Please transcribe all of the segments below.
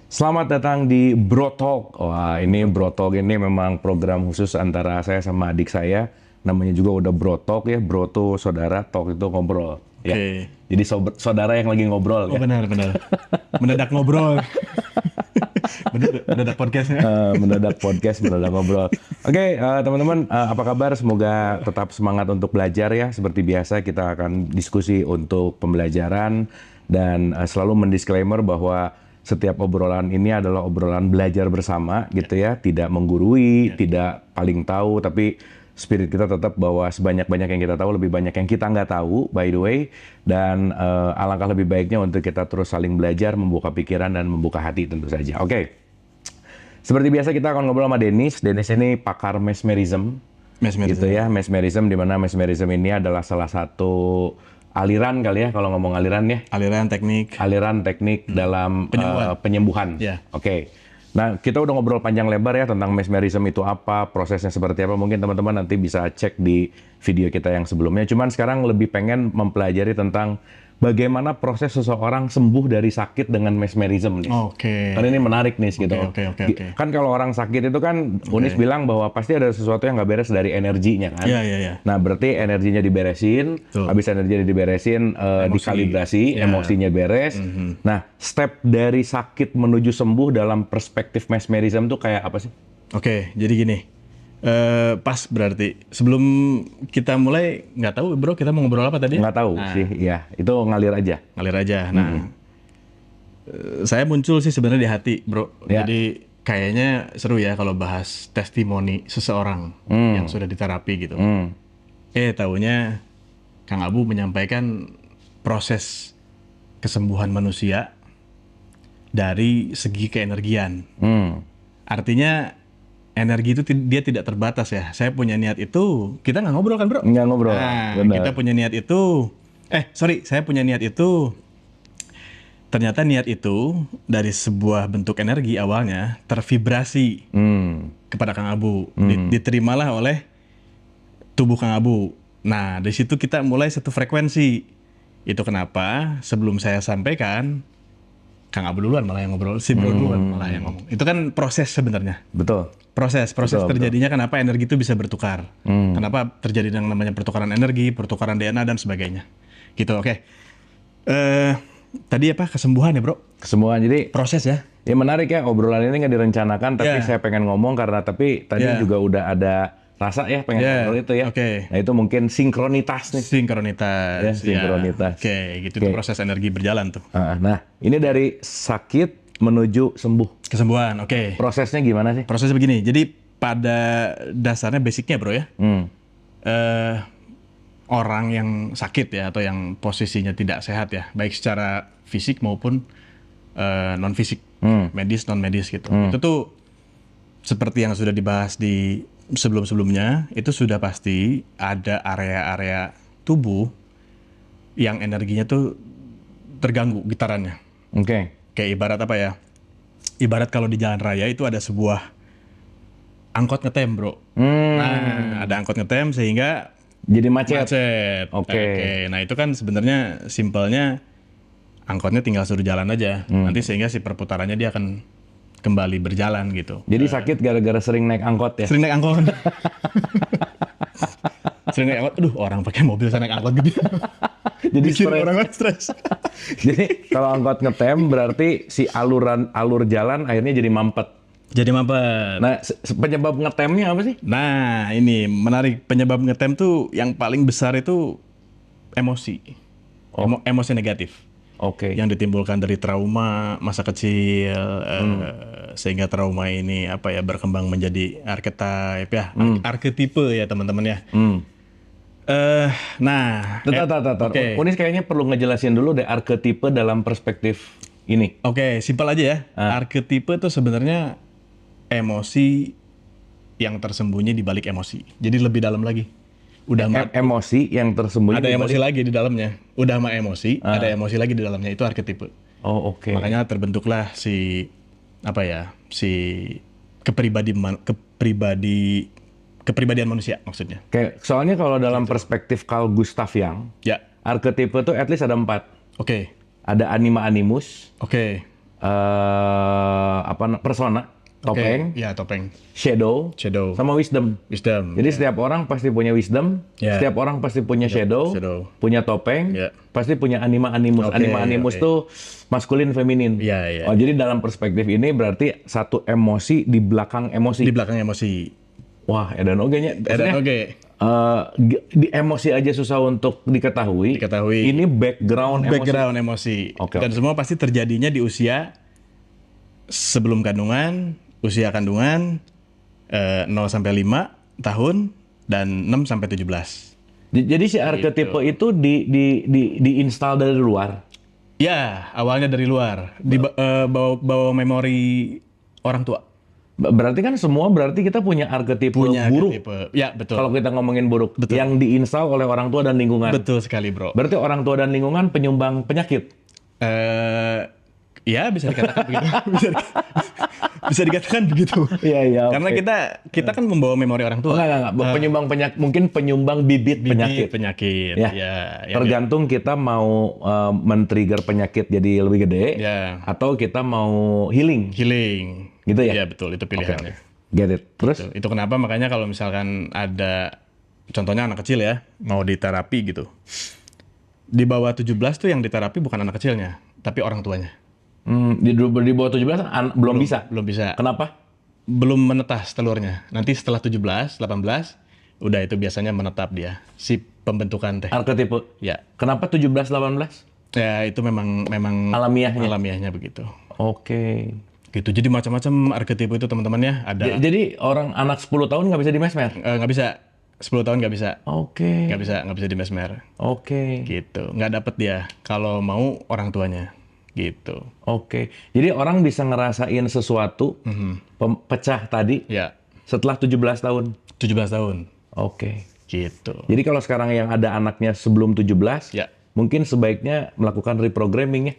Selamat datang di Bro Talk. Wah, ini Bro Talk ini memang program khusus antara saya sama adik saya. Namanya juga udah Bro Talk ya. Bro tuh saudara, talk itu ngobrol. Ya. Oke. Jadi saudara yang lagi ngobrol Oh ya. benar. Mendadak ngobrol. Mendadak podcastnya. Mendadak podcast, mendadak ngobrol. Oke, teman-teman, apa kabar? Semoga tetap semangat untuk belajar ya. Seperti biasa kita akan diskusi untuk pembelajaran dan selalu mendisklaimer bahwa setiap obrolan ini adalah obrolan belajar bersama gitu ya, tidak menggurui, tidak paling tahu, tapi spirit kita tetap bahwa sebanyak-banyak yang kita tahu, lebih banyak yang kita nggak tahu, by the way. Dan alangkah lebih baiknya untuk kita terus saling belajar, membuka pikiran dan membuka hati tentu saja. Oke. Seperti biasa kita akan ngobrol sama Dennis. Dennis ini pakar mesmerism. Gitu ya, mesmerism, di mana mesmerism ini adalah salah satu aliran kali ya, kalau ngomong aliran ya. Aliran teknik dalam penyembuhan. Ya. Oke. Nah, kita udah ngobrol panjang lebar ya tentang mesmerism itu apa, prosesnya seperti apa. Mungkin teman-teman nanti bisa cek di video kita yang sebelumnya. Cuman sekarang lebih pengen mempelajari tentang bagaimana proses seseorang sembuh dari sakit dengan mesmerism nih. Oke. Karena ini menarik nih gitu. Oke. Kan kalau orang sakit itu kan Unis bilang bahwa pasti ada sesuatu yang nggak beres dari energinya kan. Iya. Nah, berarti energinya diberesin, Betul. habis energinya diberesin, dikalibrasi, emosinya beres. Nah, step dari sakit menuju sembuh dalam perspektif mesmerism tuh kayak apa sih? Oke, jadi gini. Pas berarti sebelum kita mulai nggak tahu bro kita mau ngobrol apa tadi? Nggak tahu sih, ya itu ngalir aja. Ngalir aja. Nah, saya muncul sih sebenarnya di hati bro. Ya. Jadi kayaknya seru ya kalau bahas testimoni seseorang yang sudah diterapi gitu. Taunya Kang Abu menyampaikan proses kesembuhan manusia dari segi keenergian. Artinya energi itu dia tidak terbatas ya. Saya punya niat itu, kita nggak ngobrol kan bro? Nggak ngobrol, Nah, benar. kita punya niat itu, saya punya niat itu, ternyata niat itu dari sebuah bentuk energi awalnya tervibrasi kepada Kang Abu. Diterimalah oleh tubuh Kang Abu. Nah, dari situ kita mulai satu frekuensi. Itu kenapa sebelum saya sampaikan, Kang Abu duluan malah yang ngobrol, si bro duluan malah yang ngomong. Itu kan proses sebenarnya. Betul. Proses Betul, terjadinya kenapa energi itu bisa bertukar. Kenapa terjadi yang namanya pertukaran energi, pertukaran DNA dan sebagainya. Gitu, oke. Tadi apa? Kesembuhan ya, Bro? Kesembuhan, jadi Proses ya. ya menarik ya, obrolan ini nggak direncanakan, tapi Ya. saya pengen ngomong karena tapi tadi juga udah ada rasa ya pengen ngobrol itu ya. Oke. Nah, itu mungkin sinkronitas nih. Sinkronitas. Ya, sinkronitas. Oke, gitu tuh proses energi berjalan tuh. Nah, ini dari sakit menuju sembuh. Kesembuhan, oke. Prosesnya gimana sih? Prosesnya begini. Jadi pada dasarnya basicnya, Bro ya. Orang yang sakit ya atau yang posisinya tidak sehat ya, baik secara fisik maupun non fisik, medis non medis gitu. Itu tuh seperti yang sudah dibahas di sebelum-sebelumnya, itu sudah pasti ada area-area tubuh yang energinya tuh terganggu getarannya. Oke. Kayak ibarat apa ya? Ibarat kalau di jalan raya itu ada sebuah angkot ngetem, bro. Nah, ada angkot ngetem sehingga Jadi macet. Oke. Nah, itu kan sebenarnya simpelnya angkotnya tinggal suruh jalan aja. Nanti sehingga si perputarannya dia akan kembali berjalan gitu. Jadi sakit gara-gara sering naik angkot ya? Sering naik angkot. Sering naik angkot. Aduh, orang pakai mobil saya naik angkot gitu. Jadi Bikin stres. orang stres. Jadi kalau angkot ngetem berarti si alur jalan akhirnya jadi mampet. Jadi mampet. Nah, penyebab ngetemnya apa sih? Nah, ini menarik. Penyebab ngetem tuh yang paling besar itu emosi. Emosi negatif. Oke. Yang ditimbulkan dari trauma masa kecil, sehingga trauma ini apa ya berkembang menjadi archetype ya, arketipe ya teman-teman ya. Nah, Bentar. Oke. Unis kayaknya perlu ngejelasin dulu deh arketipe dalam perspektif ini. Oke, simpel aja ya. Arketipe itu sebenarnya emosi yang tersembunyi di balik emosi. Jadi lebih dalam lagi. Udah Emosi yang tersembunyi. ada di emosi balik- lagi di dalamnya. Udah sama emosi, ada emosi lagi di dalamnya. Itu arketipe. Oh, oke. Makanya terbentuklah si apa ya? Si kepribadian manusia maksudnya. Kayak soalnya kalau dalam perspektif Carl Gustav Jung, Ya. arketipe tuh at least ada 4. Oke. Ada anima animus, Oke. persona, topeng, Ya, topeng. shadow, Shadow. sama wisdom. Wisdom. Jadi setiap orang pasti punya wisdom, Ya. setiap orang pasti punya shadow, shadow. punya topeng, Ya. pasti punya anima animus. Oke, Anima animus oke. tuh maskulin, feminin. Iya, iya. Oh, jadi dalam perspektif ini berarti satu emosi di belakang emosi. Di belakang emosi. Wah, edan oge nya. Edan oge. Di emosi aja susah untuk diketahui. Ini background emosi. Background emosi. Oke, Dan semua pasti terjadinya di usia sebelum kandungan, usia kandungan 0 sampai 5 tahun dan 6 sampai 17. Jadi si arketipe itu diinstal dari luar. Ya, awalnya dari luar. Bawa memori orang tua. Berarti kan semua kita punya arketipe buruk. Archetype. Ya, betul. Kalau kita ngomongin buruk, yang diinstal oleh orang tua dan lingkungan. Betul sekali, bro. Berarti orang tua dan lingkungan penyumbang penyakit. Ya, bisa dikatakan begitu. Bisa dikatakan begitu. Iya, iya. Karena kita kan membawa memori orang tua. Enggak. Penyumbang penyakit, mungkin penyumbang bibit penyakit. Ya. Tergantung kita mau men-trigger penyakit jadi lebih gede, Ya. atau kita mau healing. Gitu ya? Iya, betul. Itu pilihannya. Get it. Terus? Itu kenapa makanya kalau misalkan ada, contohnya anak kecil ya, mau diterapi gitu. Di bawah 17 tuh yang diterapi bukan anak kecilnya, tapi orang tuanya. Di bawah 17 belum bisa? Belum bisa. Kenapa? Belum menetas telurnya. Nanti setelah 17, 18, udah itu biasanya menetap dia. Si pembentukan teh. Arketipe? Ya. Kenapa 17, 18? Ya, itu memang alamiahnya begitu. Oke. Gitu. Jadi macam-macam arketipe itu teman-teman ya. Ada Jadi anak 10 tahun nggak bisa di mesmer? nggak bisa. 10 tahun nggak bisa. Oke. Nggak bisa di mesmer. Oke. Gitu. Nggak dapet dia. Kalau mau orang tuanya. Gitu. Oke. Jadi orang bisa ngerasain sesuatu pecah tadi Ya. setelah 17 tahun. 17 tahun. Oke. Gitu. Jadi kalau sekarang yang ada anaknya sebelum 17, Ya. mungkin sebaiknya melakukan reprogramming ya.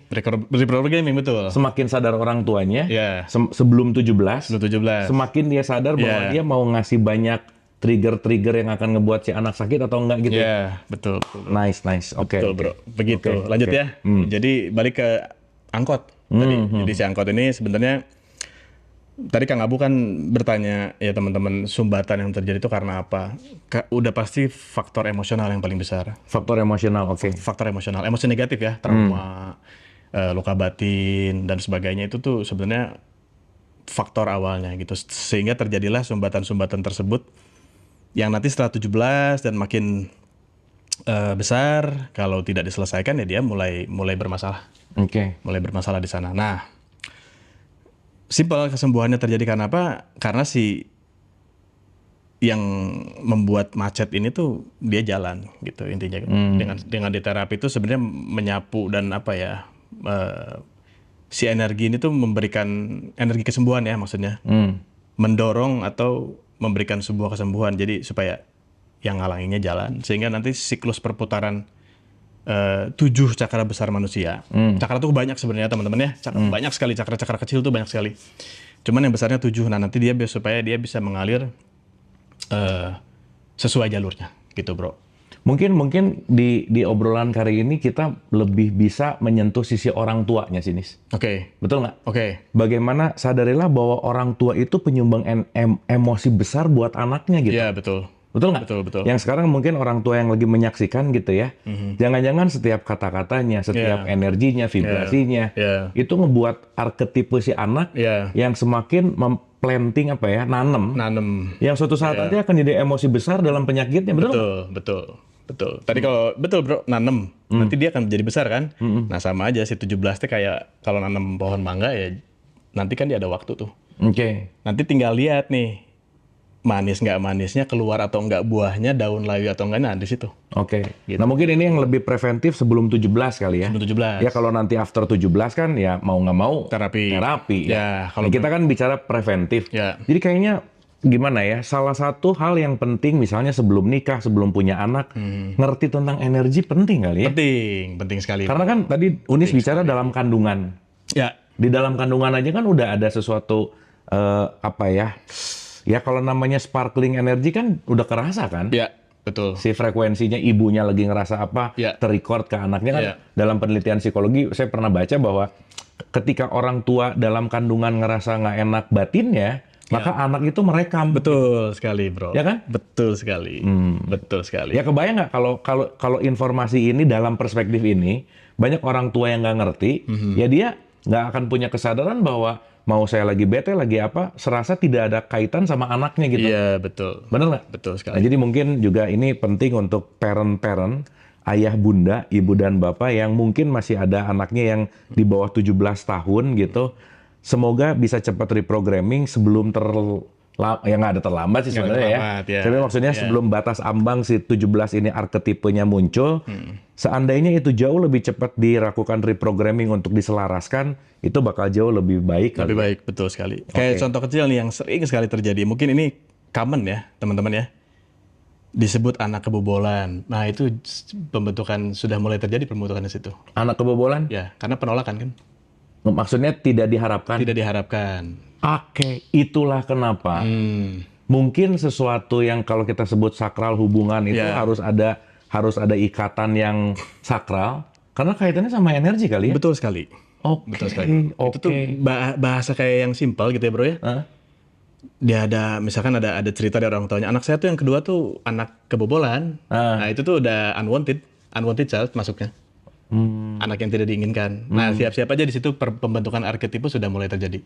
Reprogramming betul. Semakin sadar orang tuanya, Ya. sebelum 17, Sebelum 17. semakin dia sadar bahwa Ya. dia mau ngasih banyak trigger-trigger yang akan ngebuat si anak sakit atau enggak gitu. Ya, betul. Nice. Oke. Betul, bro. Begitu. Oke, Lanjut oke. ya. Jadi balik ke angkot. Jadi si angkot ini sebenarnya tadi Kang Abu kan bertanya ya teman-teman, sumbatan yang terjadi itu karena apa? Udah pasti faktor emosional yang paling besar. Faktor emosional, oke. Faktor emosional, emosi negatif ya, trauma, luka batin dan sebagainya itu tuh sebenarnya faktor awalnya gitu. Sehingga terjadilah sumbatan-sumbatan tersebut yang nanti setelah 17 dan makin besar, kalau tidak diselesaikan ya dia mulai bermasalah. Oke. Mulai bermasalah di sana. Nah, simpel kesembuhannya terjadi karena apa? Karena si yang membuat macet ini tuh dia jalan gitu intinya. Dengan di terapi itu sebenarnya menyapu dan apa ya, si energi ini tuh memberikan energi kesembuhan ya maksudnya. Mendorong atau memberikan sebuah kesembuhan. Jadi supaya yang ngalanginya jalan sehingga nanti siklus perputaran 7 cakra besar manusia. Cakra tuh banyak sebenarnya teman-teman ya. Banyak sekali cakra-cakra kecil tuh banyak sekali. Cuman yang besarnya 7. Nah, nanti supaya dia bisa mengalir sesuai jalurnya gitu, bro. Mungkin di obrolan kali ini kita lebih bisa menyentuh sisi orang tuanya sih, Nis. Oke. Betul nggak? Oke. Bagaimana sadarilah bahwa orang tua itu penyumbang emosi besar buat anaknya gitu. Iya, betul. Betul nggak? Betul. Yang sekarang mungkin orang tua yang lagi menyaksikan gitu ya. Jangan-jangan setiap kata-katanya, setiap energinya, vibrasinya, itu ngebuat arketipe si anak yang semakin planting apa ya, nanem. Yang suatu saat nanti akan jadi emosi besar dalam penyakitnya, betul? Betul. Tadi kalau betul bro, nanem. Nanti dia akan jadi besar kan? Nah sama aja si 17 teh kayak kalau nanem pohon mangga ya nanti kan dia ada waktu tuh. Oke. Nanti tinggal lihat nih manis nggak manisnya keluar atau nggak buahnya, daun layu atau enggak, nah di situ. Oke. Gitu. Nah mungkin ini yang lebih preventif sebelum 17 kali ya. Sebelum 17. Ya kalau nanti after 17 kan ya mau nggak mau Terapi. Ya. Kalau Kita kan bicara preventif. Ya. Jadi kayaknya gimana ya? Salah satu hal yang penting misalnya sebelum nikah, sebelum punya anak, ngerti tentang energi penting kali ya. Penting sekali. Karena kan tadi Unis bicara dalam kandungan. Ya. Di dalam kandungan aja kan udah ada sesuatu apa ya? Ya kalau namanya sparkling energy kan udah kerasa kan? Ya, betul. Si frekuensinya ibunya lagi ngerasa apa, Ya. terrecord ke anaknya kan. Ya. Dalam penelitian psikologi saya pernah baca bahwa ketika orang tua dalam kandungan ngerasa nggak enak batinnya, maka anak itu merekam. Betul sekali, bro. Ya kan? Betul sekali. Betul sekali. Ya kebayang nggak kalau informasi ini dalam perspektif ini banyak orang tua yang nggak ngerti, ya dia nggak akan punya kesadaran bahwa mau saya lagi bete lagi apa, serasa tidak ada kaitan sama anaknya gitu. Iya, betul. Bener nggak? Betul sekali. Nah, jadi mungkin juga ini penting untuk parent-parent, ayah, bunda, ibu dan bapak yang mungkin masih ada anaknya yang di bawah 17 tahun gitu. Semoga bisa cepat reprogramming sebelum ya nggak ada terlambat sih sebenarnya ya. Ya. Tapi maksudnya sebelum batas ambang si 17 ini arketipenya muncul, seandainya itu jauh lebih cepat dilakukan reprogramming untuk diselaraskan, itu bakal jauh lebih baik. Lebih baik, betul sekali. Kayak contoh kecil nih yang sering sekali terjadi. Mungkin ini common ya, teman-teman ya. Disebut anak kebobolan. Nah, itu pembentukan sudah mulai terjadi pembentukan di situ. Anak kebobolan? Ya, karena penolakan kan. Maksudnya tidak diharapkan? Tidak diharapkan. Oke, itulah kenapa. Mungkin sesuatu yang kalau kita sebut sakral hubungan itu harus ada ikatan yang sakral, karena kaitannya sama energi kali ya. Betul sekali. Betul sekali. Itu tuh bahasa kayak yang simpel gitu ya, bro ya. Dia ada, misalkan ada cerita dari orang tuanya, anak saya tuh yang kedua tuh anak kebobolan. Nah, itu tuh udah unwanted child masuknya. Anak yang tidak diinginkan. Nah, siap-siap aja di situ pembentukan arketipe sudah mulai terjadi.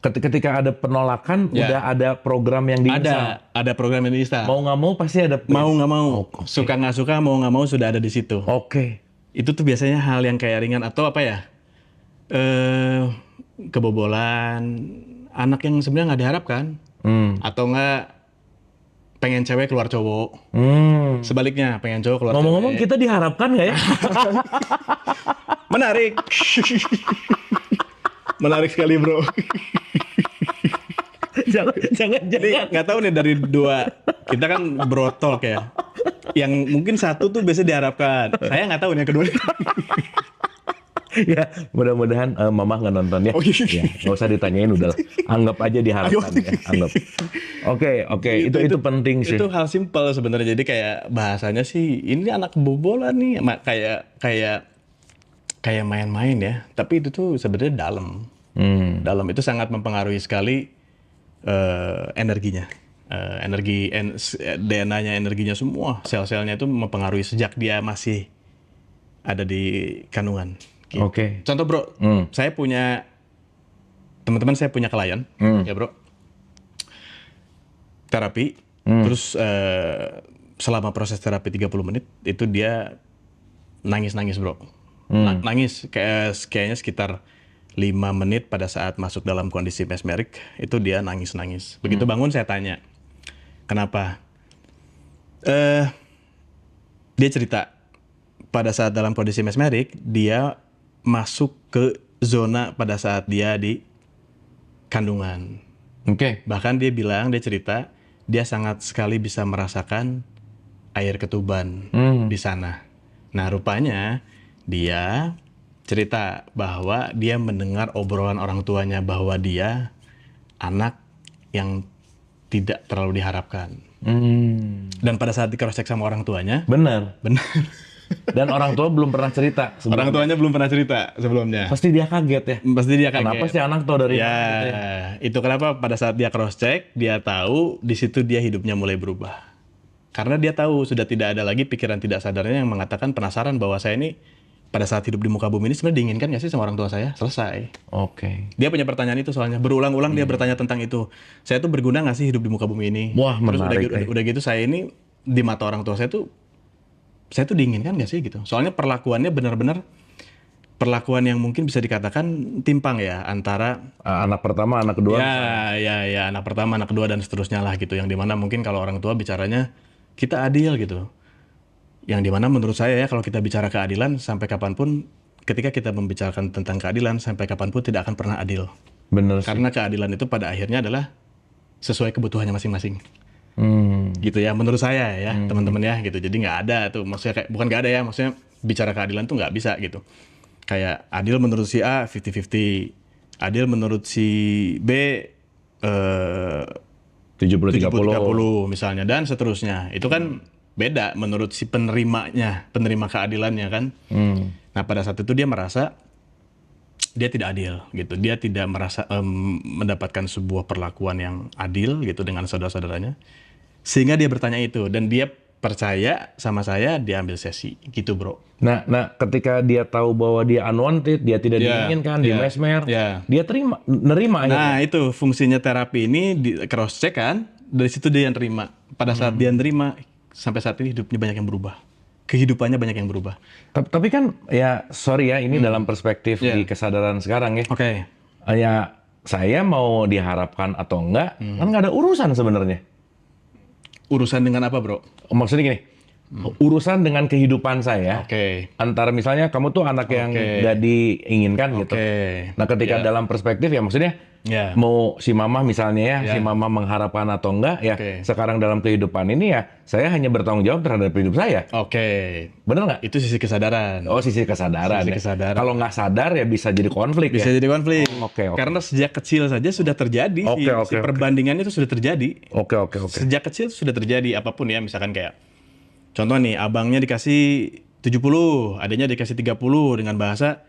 Ketika ada penolakan, udah ada program yang diinstal. Ada program yang diinstal. Mau nggak mau pasti ada. Mau nggak mau, suka nggak suka, mau nggak mau sudah ada di situ. Itu tuh biasanya hal yang kayak ringan atau apa ya? Kebobolan, anak yang sebenarnya nggak diharapkan, atau nggak pengen cewek keluar cowok. Sebaliknya pengen cowok keluar cewek. Ngomong-ngomong kita diharapkan nggak ya? Menarik. Menarik sekali, bro. jangan. Nggak tahu nih dari dua, kita kan bro talk ya. Yang mungkin satu tuh biasa diharapkan. Saya nggak tahu nih yang kedua. Ya, mudah-mudahan mama nggak nonton ya. Ya, nggak usah ditanyain, udah anggap aja diharapkan ya. Anggap. Oke. Itu penting sih. Itu hal simpel sebenarnya. Jadi kayak bahasanya sih ini anak kebobolan nih, kayak main-main ya. Tapi itu tuh sebenarnya dalam. Dalam itu sangat mempengaruhi sekali energinya. DNA-nya, energinya semua, sel-selnya itu mempengaruhi sejak dia masih ada di kandungan. Gitu. Contoh, bro, saya punya teman-teman, saya punya klien, ya bro, terapi, terus selama proses terapi 30 menit itu dia nangis bro, nangis kayaknya sekitar 5 menit pada saat masuk dalam kondisi mesmerik itu dia nangis. Begitu bangun saya tanya, kenapa? Dia cerita pada saat dalam kondisi mesmerik dia masuk ke zona pada saat dia di kandungan. Bahkan dia cerita dia sangat sekali bisa merasakan air ketuban di sana. Nah, rupanya dia cerita bahwa dia mendengar obrolan orang tuanya bahwa dia anak yang tidak terlalu diharapkan. Dan pada saat di cross check sama orang tuanya, benar. Dan orang tua belum pernah cerita sebelumnya. Orang tuanya belum pernah cerita sebelumnya. Pasti dia kaget ya. Pasti dia kaget. Kenapa sih anak tahu dari mana? Gitu ya? Itu kenapa pada saat dia cross check, dia tahu di situ dia hidupnya mulai berubah. Karena dia tahu sudah tidak ada lagi pikiran tidak sadarnya yang mengatakan penasaran bahwa saya ini pada saat hidup di muka bumi ini sebenarnya diinginkan nggak sih sama orang tua saya? Selesai. Dia punya pertanyaan itu soalnya. Berulang-ulang dia bertanya tentang itu. Saya tuh berguna nggak sih hidup di muka bumi ini? Wah, menarik. Terus udah gitu saya ini di mata orang tua saya tuh diinginkan nggak sih gitu. Soalnya perlakuannya benar-benar perlakuan yang mungkin bisa dikatakan timpang ya antara anak pertama, anak kedua. Ya, anak pertama, anak kedua dan seterusnya lah gitu. Yang dimana mungkin kalau orang tua bicaranya kita adil gitu. Yang dimana menurut saya ya kalau kita bicara keadilan sampai kapanpun, ketika kita membicarakan tentang keadilan sampai kapanpun tidak akan pernah adil. Benar. Karena keadilan itu pada akhirnya adalah sesuai kebutuhannya masing-masing. Gitu ya menurut saya ya teman-teman ya gitu. Jadi nggak ada tuh, maksudnya kayak bukan nggak ada ya, maksudnya bicara keadilan tuh nggak bisa gitu. Kayak adil menurut si A 50-50, adil menurut si B 70-30 misalnya dan seterusnya. Itu kan beda menurut si penerima keadilannya kan. Nah pada saat itu dia merasa dia tidak adil gitu. Dia tidak merasa mendapatkan sebuah perlakuan yang adil gitu dengan saudara-saudaranya. Sehingga dia bertanya itu dan dia percaya sama saya, dia ambil sesi gitu, Bro. Nah, ketika dia tahu bahwa dia unwanted, dia tidak Ya, diinginkan, di ya, mesmer, ya. dia nerima akhirnya. Nah, itu fungsinya terapi ini di cross check kan. Dari situ dia yang terima. Pada saat dia nerima, sampai saat ini hidupnya banyak yang berubah. Kehidupannya banyak yang berubah. Tapi kan ya sorry ya, ini dalam perspektif di kesadaran sekarang ya. Oke. Ya saya mau diharapkan atau enggak, kan nggak ada urusan sebenarnya. Urusan dengan apa, Bro? Maksudnya gini, urusan dengan kehidupan saya. Oke. Antara misalnya kamu tuh anak yang nggak diinginkan gitu. Oke. Nah ketika Ya. dalam perspektif ya maksudnya Ya. mau si mama misalnya ya, Ya. si mama mengharapkan atau enggak ya, Oke. sekarang dalam kehidupan ini ya saya hanya bertanggung jawab terhadap hidup saya. Oke. Bener nggak? Itu sisi kesadaran. Oh sisi kesadaran. Sisi ya. kesadaran. Kalau nggak sadar ya bisa jadi konflik Bisa ya. jadi konflik. Oke. Karena sejak kecil saja sudah terjadi si perbandingan itu sudah terjadi. Oke. Sejak kecil sudah terjadi apapun ya, misalkan kayak contoh nih, abangnya dikasih 70, adanya dikasih 30 dengan bahasa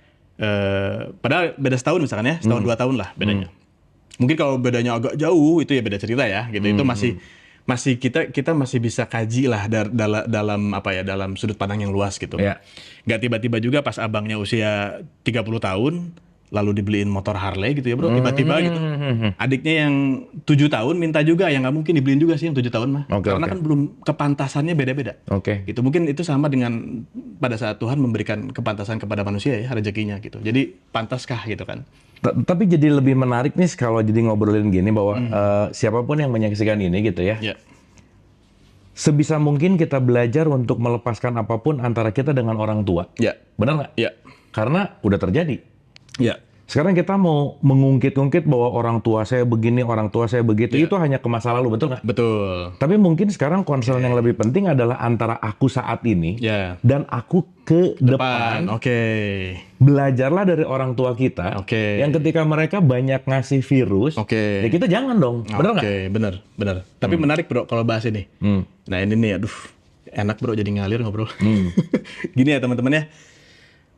padahal beda setahun misalkan ya, setahun 2 tahun lah bedanya. Mungkin kalau bedanya agak jauh itu ya beda cerita ya, gitu. Itu masih kita masih bisa kaji lah dalam apa ya, dalam sudut pandang yang luas gitu. Ya. Nggak tiba-tiba juga pas abangnya usia 30 tahun lalu dibeliin motor Harley gitu ya, Bro. Tiba-tiba gitu. Adiknya yang 7 tahun minta juga, yang nggak mungkin dibeliin juga sih yang 7 tahun mah. Karena kan belum kepantasannya beda-beda. Oke. Gitu. Mungkin itu sama dengan pada saat Tuhan memberikan kepantasan kepada manusia ya, rezekinya gitu. Jadi pantaskah gitu kan. Tapi jadi lebih menarik nih kalau jadi ngobrolin gini bahwa siapapun yang menyaksikan ini gitu ya. Ya. Sebisa mungkin kita belajar untuk melepaskan apapun antara kita dengan orang tua. Ya. Benar nggak? Ya. Karena udah terjadi. Ya. Sekarang kita mau mengungkit-ungkit bahwa orang tua saya begini, orang tua saya begitu. Itu hanya ke masa lalu, betul nggak? Betul. Tapi mungkin sekarang concern yang lebih penting adalah antara aku saat ini Ya. dan aku ke depan. Oke. Belajarlah dari orang tua kita. Oke. Yang ketika mereka banyak ngasih virus, Oke. ya kita jangan dong. Bener nggak? Oke, bener. Tapi menarik, Bro, kalau bahas ini. Nah, ini nih, aduh, enak, Bro, jadi ngalir ngobrol. Gini ya, teman-teman ya.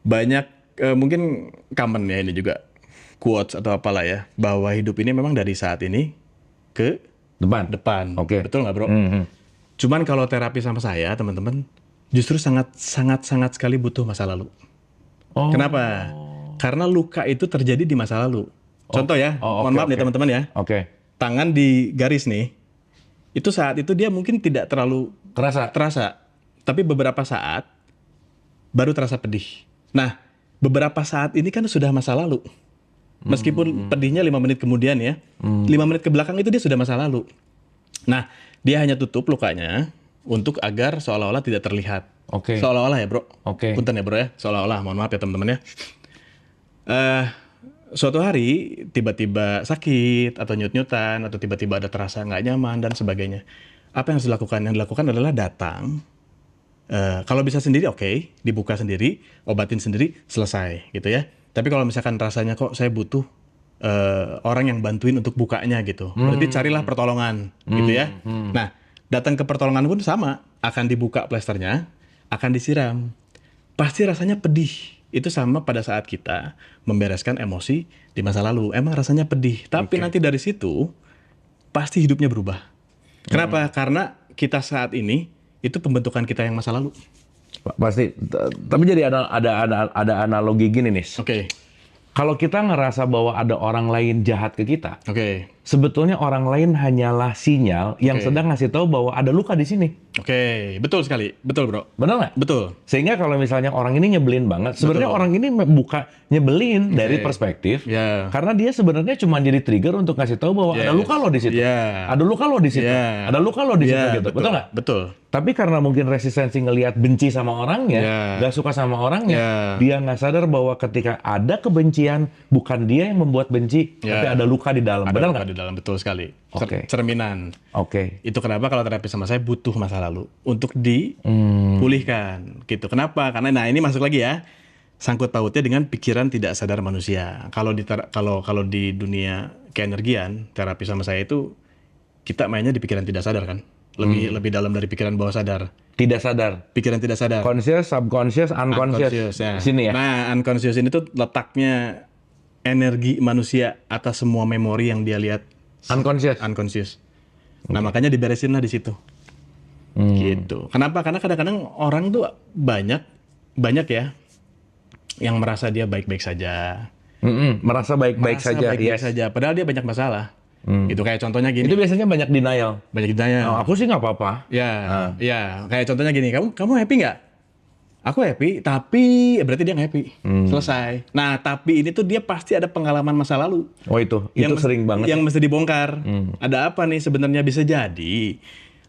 Banyak, mungkin common ya ini juga, quotes atau apalah ya, bahwa hidup ini memang dari saat ini ke depan. Oke. Betul nggak, Bro? Cuman kalau terapi sama saya, teman-teman, justru sangat sekali butuh masa lalu. Oh. Kenapa? Karena luka itu terjadi di masa lalu. Contoh ya, mohon maaf nih teman-teman ya. Oke. Tangan di garis nih, itu saat itu dia mungkin tidak terlalu terasa. Tapi beberapa saat baru terasa pedih. Nah, beberapa saat ini kan sudah masa lalu. Meskipun pedihnya 5 menit kemudian ya, 5 menit ke belakang itu dia sudah masa lalu. Nah, dia hanya tutup lukanya untuk agar seolah-olah tidak terlihat. Oke. Seolah-olah ya, Bro. Oke. Punten ya, Bro ya. Seolah-olah, mohon maaf ya teman-teman ya. Suatu hari tiba-tiba sakit atau nyut-nyutan atau tiba-tiba ada terasa nggak nyaman dan sebagainya. Apa yang harus dilakukan? Yang dilakukan adalah datang. Kalau bisa sendiri oke, dibuka sendiri, obatin sendiri, selesai gitu ya. Tapi kalau misalkan rasanya kok saya butuh orang yang bantuin untuk bukanya gitu, berarti carilah pertolongan gitu ya. Nah, datang ke pertolongan pun sama, akan dibuka plesternya, akan disiram. Pasti rasanya pedih. Itu sama pada saat kita membereskan emosi di masa lalu. Emang rasanya pedih, tapi nanti dari situ pasti hidupnya berubah. Kenapa? Karena kita saat ini itu pembentukan kita yang masa lalu. Pasti. Tapi jadi ada analogi gini nih. Oke. Kalau kita ngerasa bahwa ada orang lain jahat ke kita, Oke. sebetulnya orang lain hanyalah sinyal yang sedang ngasih tahu bahwa ada luka di sini. Oke, betul sekali. Betul, Bro. Benar nggak? Betul. Sehingga kalau misalnya orang ini nyebelin banget, sebenarnya orang ini buka nyebelin dari perspektif, Ya. karena dia sebenarnya cuma jadi trigger untuk ngasih tahu bahwa ada luka lo di situ, Ya. ada luka lo di situ, Ya. ada luka lo di situ, Ya, gitu. Betul nggak? Betul. Tapi karena mungkin resistensi ngelihat benci sama orangnya, Ya. nggak suka sama orangnya, Ya. dia nggak sadar bahwa ketika ada kebencian, bukan dia yang membuat benci, Ya. tapi ada luka di dalam. Ada Benar luka nggak? di dalam, betul sekali. Oke. Cerminan. Oke. Itu kenapa kalau terapi sama saya butuh masa lalu untuk dipulihkan gitu. Kenapa? Karena nah ini masuk lagi ya. Sangkut pautnya dengan pikiran tidak sadar manusia. Kalau di dunia keenergian, terapi sama saya itu kita mainnya di pikiran tidak sadar kan. Lebih dalam dari pikiran bawah sadar. Tidak sadar. Pikiran tidak sadar. Conscious, subconscious, unconscious. Ya. Sini ya. Nah, unconscious ini tuh letaknya energi manusia atas semua memori yang dia lihat unconscious. Nah, makanya diberesin lah di situ. Gitu. Kenapa? Karena kadang-kadang orang tuh banyak ya yang merasa dia baik-baik saja. Merasa baik-baik saja. Baik-baik saja. Padahal dia banyak masalah. Gitu, kayak contohnya gini. Itu biasanya banyak denial. Oh, aku sih nggak apa-apa. Ya, ya. Kayak contohnya gini. Kamu happy nggak? Aku happy, tapi berarti dia nggak happy. Selesai. Nah, tapi ini tuh dia pasti ada pengalaman masa lalu. Oh itu sering banget. Yang mesti dibongkar. Ada apa nih sebenarnya? Bisa jadi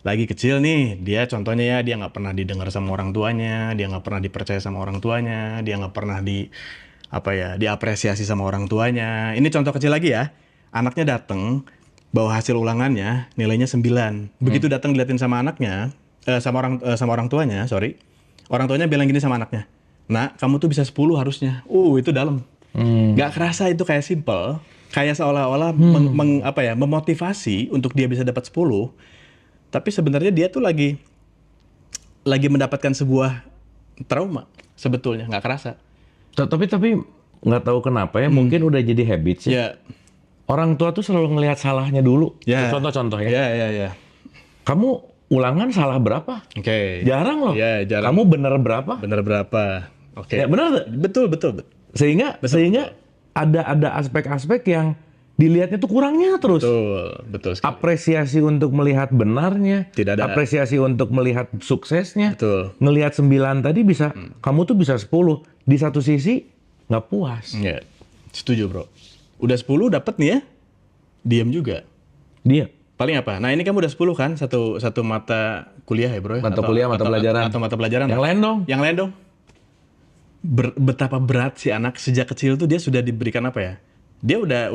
lagi kecil nih, dia contohnya ya, dia nggak pernah didengar sama orang tuanya, dia nggak pernah dipercaya sama orang tuanya, dia nggak pernah diapresiasi sama orang tuanya. Ini contoh kecil lagi ya. Anaknya datang bawa hasil ulangannya, nilainya 9. Begitu datang diliatin sama anaknya, sama orang tuanya, sorry. Orang tuanya bilang gini sama anaknya, "Nak, kamu tuh bisa 10 harusnya." Itu dalam. Nggak kerasa itu kayak simple, kayak seolah-olah memotivasi untuk dia bisa dapat 10. Tapi sebenarnya dia tuh lagi mendapatkan sebuah trauma sebetulnya, nggak kerasa. Tapi nggak tahu kenapa ya, mungkin udah jadi habit sih. Ya. Orang tua tuh selalu ngelihat salahnya dulu. Ya. Contoh-contoh ya. Ya. Kamu ulangan salah berapa? Oke. Jarang loh. Ya, jarang. Kamu bener berapa? Oke. Ya bener. Betul. Sehingga ada aspek-aspek yang dilihatnya tuh kurangnya terus. Betul sekali. Apresiasi untuk melihat benarnya, tidak ada. Apresiasi untuk melihat suksesnya. Betul. Ngelihat 9 tadi bisa, kamu tuh bisa 10. Di satu sisi nggak puas. Ya, setuju bro. Udah 10 dapat nih ya, diam juga. Dia paling apa? Nah ini kamu udah 10 kan, satu mata kuliah ya bro ya? Mata pelajaran. Atau mata pelajaran. Yang lain dong. Yang lain dong. Betapa berat si anak sejak kecil tuh dia sudah diberikan apa ya? Dia udah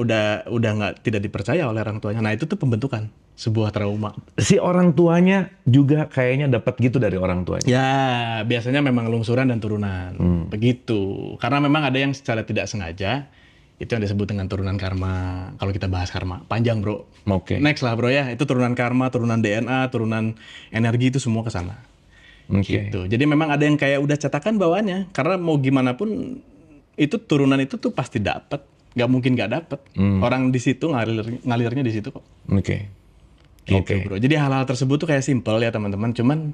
tidak dipercaya oleh orang tuanya. Nah itu tuh pembentukan sebuah trauma. Si orang tuanya juga kayaknya dapat gitu dari orang tuanya. Ya biasanya memang lungsuran dan turunan. Begitu. Karena memang ada yang secara tidak sengaja, itu yang disebut dengan turunan karma. Kalau kita bahas karma, panjang bro. Oke. Next lah bro ya, itu turunan karma, turunan DNA, turunan energi itu semua ke sana. Gitu. Jadi memang ada yang kayak udah cetakan bawaannya. Karena mau gimana pun itu turunan itu tuh pasti dapat. Gak mungkin gak dapat. Orang di situ ngalirnya di situ kok. Oke. Gitu bro. Jadi hal-hal tersebut tuh kayak simple ya teman-teman. Cuman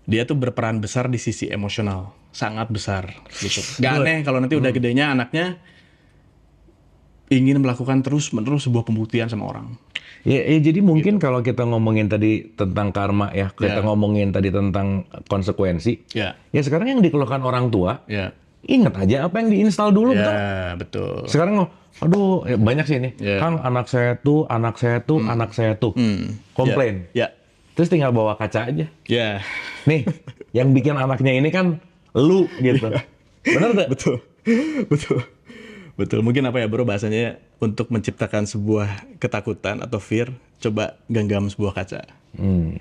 dia tuh berperan besar di sisi emosional, sangat besar gitu. Gak aneh kalau nanti udah gedenya anaknya ingin melakukan terus-menerus sebuah pembuktian sama orang. Ya jadi mungkin kalau kita ngomongin tadi tentang karma ya, kita ngomongin tadi tentang konsekuensi. Ya sekarang yang dikeluhkan orang tua, ingat aja apa yang diinstal dulu, betul. Sekarang aduh banyak sih ini. Kang, anak saya tuh komplain. Terus tinggal bawa kaca aja. Nih, yang bikin anaknya ini kan lu gitu. Bener gak? Betul. Mungkin apa ya bro bahasanya, untuk menciptakan sebuah ketakutan atau fear, coba genggam sebuah kaca.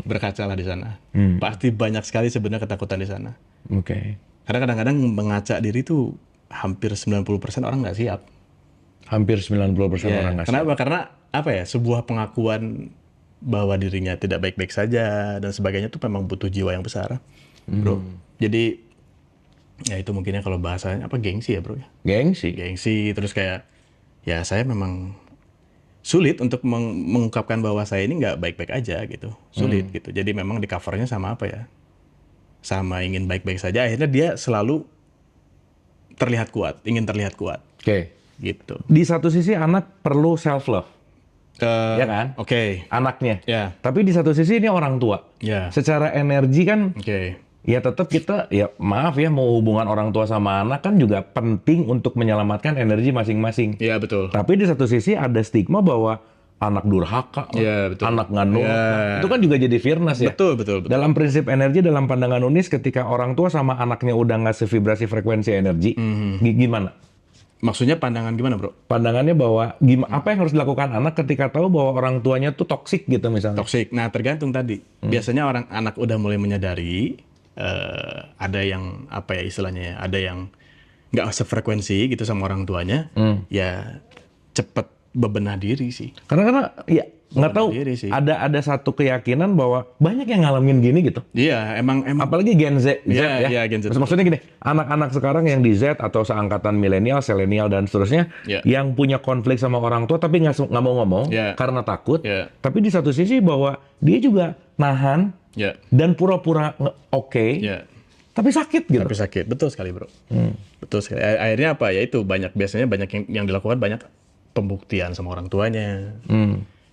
Berkacalah di sana. Pasti banyak sekali sebenarnya ketakutan di sana. Karena kadang-kadang mengaca diri tuh hampir 90% orang nggak siap. Hampir 90% orang nggak siap. Kenapa? Karena apa ya, sebuah pengakuan bahwa dirinya tidak baik-baik saja dan sebagainya tuh memang butuh jiwa yang besar, bro. Jadi ya itu mungkinnya kalau bahasanya apa, gengsi ya bro. Gengsi terus kayak ya saya memang sulit untuk mengungkapkan bahwa saya ini nggak baik-baik aja gitu, sulit gitu. Jadi memang di covernya sama apa ya, sama ingin baik-baik saja. Akhirnya dia selalu ingin terlihat kuat. Gitu. Di satu sisi anak perlu self love. Ya kan? Anaknya. Tapi di satu sisi ini orang tua. Secara energi kan, ya tetap kita, ya maaf ya, mau hubungan orang tua sama anak kan juga penting untuk menyelamatkan energi masing-masing. Betul. Tapi di satu sisi ada stigma bahwa anak durhaka, anak nggak nurut. Itu kan juga jadi fearness ya. Betul. Dalam prinsip energi, dalam pandangan Unis, ketika orang tua sama anaknya udah nggak sevibrasi frekuensi energi, gimana? Maksudnya pandangan gimana bro? Pandangannya bahwa apa yang harus dilakukan anak ketika tahu bahwa orang tuanya tuh toksik gitu misalnya. Toksik. Nah tergantung tadi. Biasanya anak udah mulai menyadari, ada yang apa ya istilahnya ya, ada yang nggak sefrekuensi gitu sama orang tuanya, ya cepet bebenah diri sih. Karena ya nggak tahu mandiri sih. ada satu keyakinan bahwa banyak yang ngalamin gini gitu. Iya, emang Apalagi Gen Z, Iya, ya. iya, Gen Z. Maksudnya gini, anak-anak sekarang yang di Z atau seangkatan milenial, selenial dan seterusnya, Iya. yang punya konflik sama orang tua tapi nggak mau ngomong Iya. karena takut. Iya. Tapi di satu sisi bahwa dia juga nahan ya, dan pura-pura oke, ya. tapi sakit gitu. Tapi sakit, betul sekali bro. Betul sekali. Akhirnya apa ya itu biasanya banyak yang dilakukan banyak pembuktian sama orang tuanya.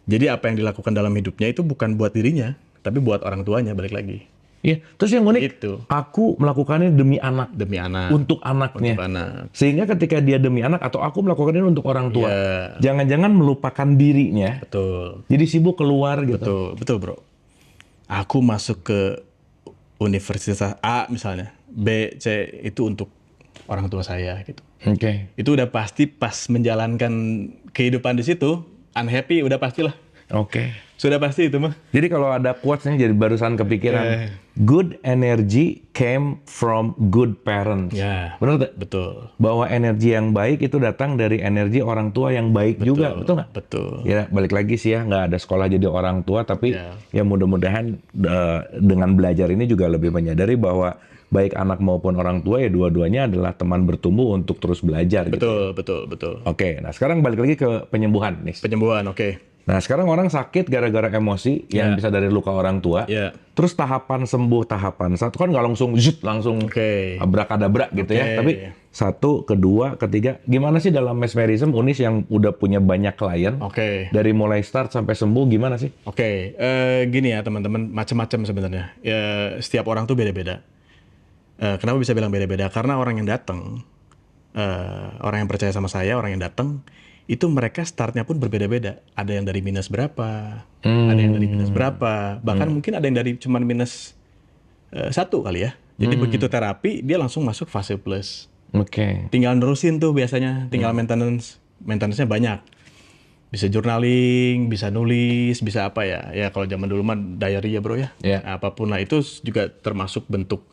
Jadi apa yang dilakukan dalam hidupnya itu bukan buat dirinya, tapi buat orang tuanya balik lagi. Iya. Terus yang unik, Itu aku melakukannya demi anak, demi anak, untuk anaknya. untuk anak. Sehingga ketika dia demi anak atau aku melakukannya untuk orang tua, Iya. jangan-jangan melupakan dirinya. Betul, Jadi sibuk keluar gitu. betul, betul bro. Aku masuk ke universitas A misalnya, B, C itu untuk orang tua saya gitu. Oke. Itu udah pasti pas menjalankan kehidupan di situ unhappy udah pastilah. Oke. Sudah pasti itu mah. Jadi kalau ada quotes-nya jadi barusan kepikiran. Good energy came from good parents. Ya. Benar tak? Betul. Bahwa energi yang baik itu datang dari energi orang tua yang baik juga. Betul nggak? Betul. Ya balik lagi sih ya, nggak ada sekolah jadi orang tua. Tapi Ya. ya mudah-mudahan dengan belajar ini juga lebih menyadari bahwa baik anak maupun orang tua ya dua-duanya adalah teman bertumbuh untuk terus belajar. Gitu. Betul, betul, betul. Oke, nah sekarang balik lagi ke penyembuhan nih. Penyembuhan, oke. Nah sekarang orang sakit gara-gara emosi yang bisa dari luka orang tua. Ya. Terus tahapan sembuh, tahapan satu kan nggak langsung zut, langsung Oke. abrakadabra gitu ya. Oke. Tapi satu, kedua, ketiga, gimana sih dalam mesmerism Unis yang udah punya banyak klien Oke. dari mulai start sampai sembuh gimana sih? Oke, gini ya teman-teman, macam-macam sebenarnya. Ya, setiap orang tuh beda-beda. Kenapa bisa bilang beda-beda? Karena orang yang datang, orang yang percaya sama saya, orang yang datang, itu mereka startnya pun berbeda-beda. Ada yang dari minus berapa, ada yang dari minus berapa, bahkan mungkin ada yang dari cuman minus 1 kali ya. Jadi begitu terapi, dia langsung masuk fase plus. Oke. Tinggal nerusin tuh biasanya, tinggal maintenance-nya banyak. Bisa journaling, bisa nulis, bisa apa ya. Ya kalau zaman dulu mah diary ya bro ya. Ya. Apapun lah itu juga termasuk bentuk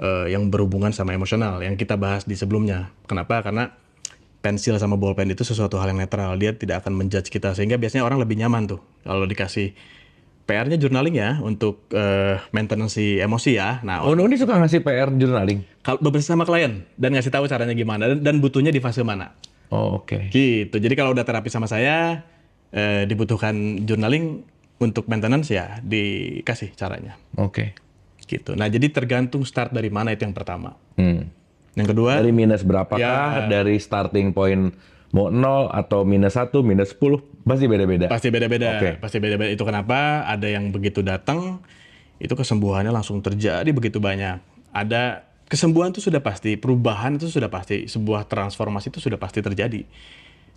yang berhubungan sama emosional yang kita bahas di sebelumnya. Kenapa? Karena pensil sama bolpen itu sesuatu hal yang netral. Dia tidak akan menjudge kita. Sehingga biasanya orang lebih nyaman tuh kalau dikasih PR-nya journaling ya untuk maintenance si emosi ya. Nah, Unis suka ngasih PR journaling? kalau bersama klien dan ngasih tahu caranya gimana dan butuhnya di fase mana. Oh oke. Gitu. Jadi kalau udah terapi sama saya dibutuhkan journaling untuk maintenance ya dikasih caranya. Oke. Gitu. Nah, jadi tergantung start dari mana itu yang pertama. Hmm. Yang kedua, Dari minus berapakah? Ya. Dari starting point mau 0 atau minus 1, minus 10? Pasti beda-beda. pasti beda-beda. Oke. Pasti beda-beda. Itu kenapa ada yang begitu datang itu kesembuhannya langsung terjadi begitu banyak. Ada kesembuhan itu sudah pasti, perubahan itu sudah pasti, sebuah transformasi itu sudah pasti terjadi.